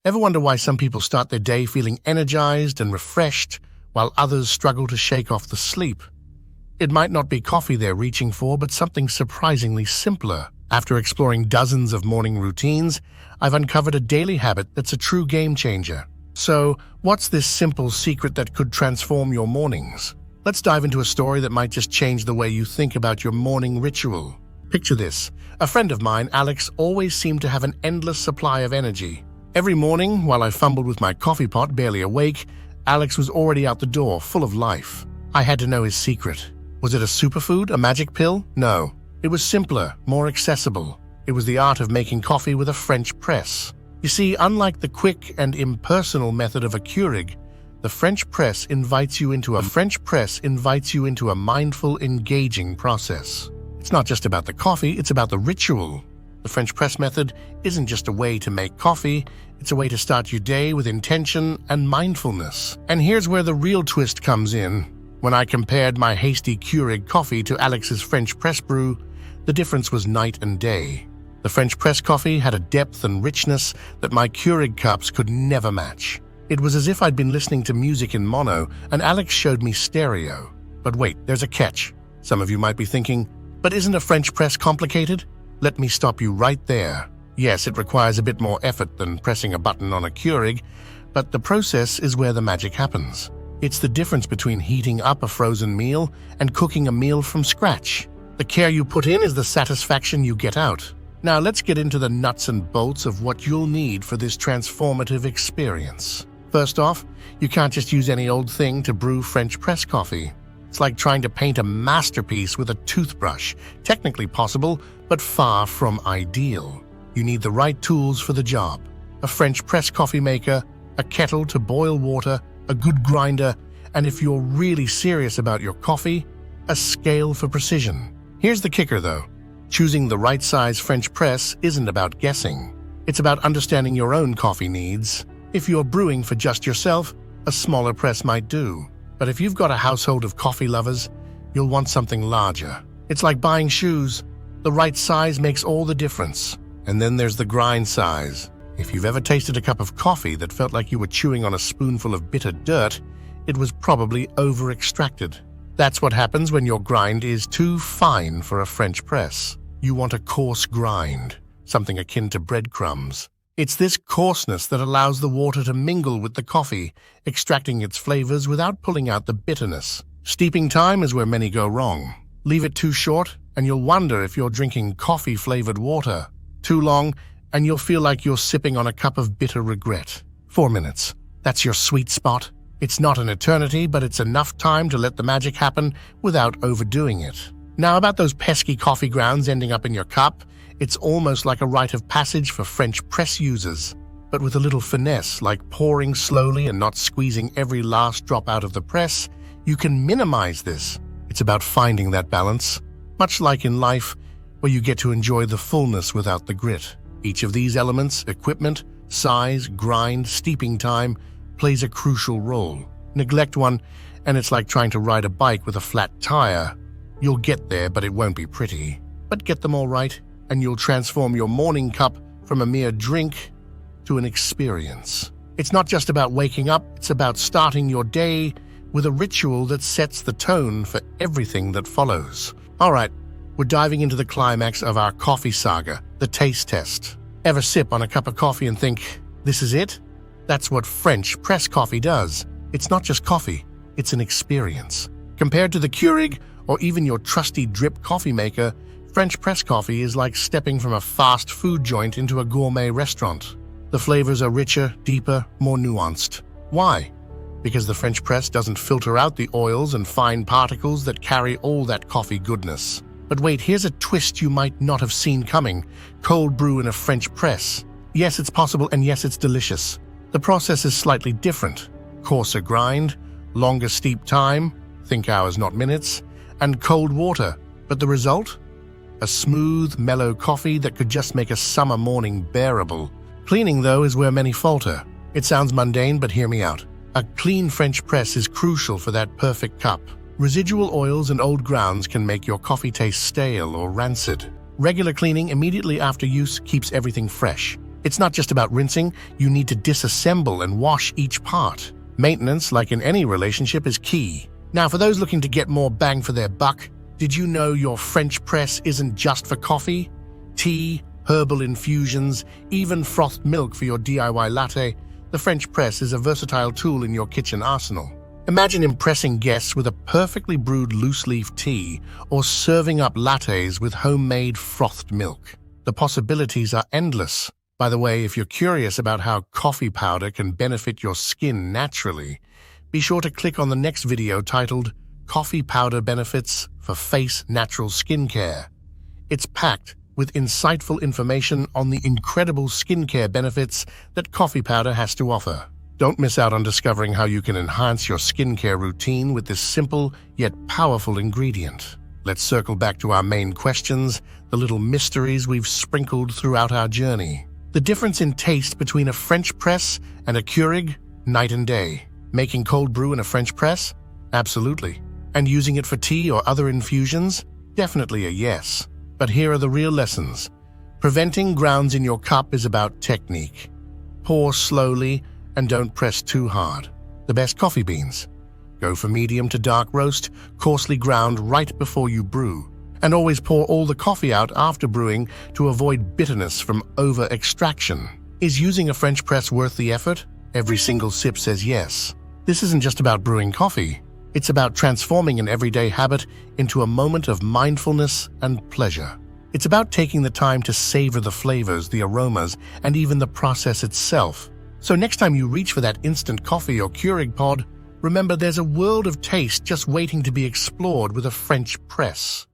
Ever wonder why some people start their day feeling energized and refreshed, while others struggle to shake off the sleep? It might not be coffee they're reaching for, but something surprisingly simpler. After exploring dozens of morning routines, I've uncovered a daily habit that's a true game changer. So, what's this simple secret that could transform your mornings? Let's dive into a story that might just change the way you think about your morning ritual. Picture this. A friend of mine, Alex, always seemed to have an endless supply of energy. Every morning, while I fumbled with my coffee pot, barely awake, Alex was already out the door, full of life. I had to know his secret. Was it a superfood, a magic pill? No. It was simpler, more accessible. It was the art of making coffee with a French press. You see, unlike the quick and impersonal method of a Keurig, the French press invites you into a mindful, engaging process. It's not just about the coffee, it's about the ritual. The French press method isn't just a way to make coffee, it's a way to start your day with intention and mindfulness. And here's where the real twist comes in. When I compared my hasty Keurig coffee to Alex's French press brew, the difference was night and day. The French press coffee had a depth and richness that my Keurig cups could never match. It was as if I'd been listening to music in mono, and Alex showed me stereo. But wait, there's a catch. Some of you might be thinking, but isn't a French press complicated? Let me stop you right there. Yes, it requires a bit more effort than pressing a button on a Keurig, but the process is where the magic happens. It's the difference between heating up a frozen meal and cooking a meal from scratch. The care you put in is the satisfaction you get out. Now let's get into the nuts and bolts of what you'll need for this transformative experience. First off, you can't just use any old thing to brew French press coffee. It's like trying to paint a masterpiece with a toothbrush. Technically possible, but far from ideal. You need the right tools for the job. A French press coffee maker, a kettle to boil water, a good grinder, and if you're really serious about your coffee, a scale for precision. Here's the kicker though. Choosing the right size French press isn't about guessing. It's about understanding your own coffee needs. If you're brewing for just yourself, a smaller press might do. But if you've got a household of coffee lovers, you'll want something larger. It's like buying shoes. The right size makes all the difference. And then there's the grind size. If you've ever tasted a cup of coffee that felt like you were chewing on a spoonful of bitter dirt, it was probably over-extracted. That's what happens when your grind is too fine for a French press. You want a coarse grind, something akin to breadcrumbs. It's this coarseness that allows the water to mingle with the coffee, extracting its flavors without pulling out the bitterness. Steeping time is where many go wrong. Leave it too short, and you'll wonder if you're drinking coffee-flavored water. Too long, and you'll feel like you're sipping on a cup of bitter regret. 4 minutes. That's your sweet spot. It's not an eternity, but it's enough time to let the magic happen without overdoing it. Now about those pesky coffee grounds ending up in your cup, it's almost like a rite of passage for French press users, but with a little finesse, like pouring slowly and not squeezing every last drop out of the press, you can minimize this. It's about finding that balance, much like in life, where you get to enjoy the fullness without the grit. Each of these elements, equipment, size, grind, steeping time, plays a crucial role. Neglect one, and it's like trying to ride a bike with a flat tire. You'll get there, but it won't be pretty. But get them all right, and you'll transform your morning cup from a mere drink to an experience. It's not just about waking up, it's about starting your day with a ritual that sets the tone for everything that follows. All right, we're diving into the climax of our coffee saga, the taste test. Ever sip on a cup of coffee and think, this is it? That's what French press coffee does. It's not just coffee, it's an experience. Compared to the Keurig or even your trusty drip coffee maker, French press coffee is like stepping from a fast food joint into a gourmet restaurant. The flavors are richer, deeper, more nuanced. Why? Because the French press doesn't filter out the oils and fine particles that carry all that coffee goodness. But wait, here's a twist you might not have seen coming. Cold brew in a French press. Yes, it's possible, and yes, it's delicious. The process is slightly different. Coarser grind, longer steep time, think hours not minutes, and cold water. But the result? A smooth, mellow coffee that could just make a summer morning bearable. Cleaning, though, is where many falter. It sounds mundane, but hear me out. A clean French press is crucial for that perfect cup. Residual oils and old grounds can make your coffee taste stale or rancid. Regular cleaning immediately after use keeps everything fresh. It's not just about rinsing, you need to disassemble and wash each part. Maintenance, like in any relationship, is key. Now, for those looking to get more bang for their buck, did you know your French press isn't just for coffee? Tea, herbal infusions, even frothed milk for your DIY latte, the French press is a versatile tool in your kitchen arsenal. Imagine impressing guests with a perfectly brewed loose-leaf tea or serving up lattes with homemade frothed milk. The possibilities are endless. By the way, if you're curious about how coffee powder can benefit your skin naturally, be sure to click on the next video titled Coffee Powder Benefits for Face Natural Skincare. It's packed with insightful information on the incredible skincare benefits that coffee powder has to offer. Don't miss out on discovering how you can enhance your skincare routine with this simple yet powerful ingredient. Let's circle back to our main questions, the little mysteries we've sprinkled throughout our journey. The difference in taste between a French press and a Keurig, night and day. Making cold brew in a French press? Absolutely. And using it for tea or other infusions? Definitely a yes. But here are the real lessons. Preventing grounds in your cup is about technique. Pour slowly and don't press too hard. The best coffee beans. Go for medium to dark roast, coarsely ground right before you brew. And always pour all the coffee out after brewing to avoid bitterness from over-extraction. Is using a French press worth the effort? Every single sip says yes. This isn't just about brewing coffee. It's about transforming an everyday habit into a moment of mindfulness and pleasure. It's about taking the time to savor the flavors, the aromas, and even the process itself. So next time you reach for that instant coffee or Keurig pod, remember there's a world of taste just waiting to be explored with a French press.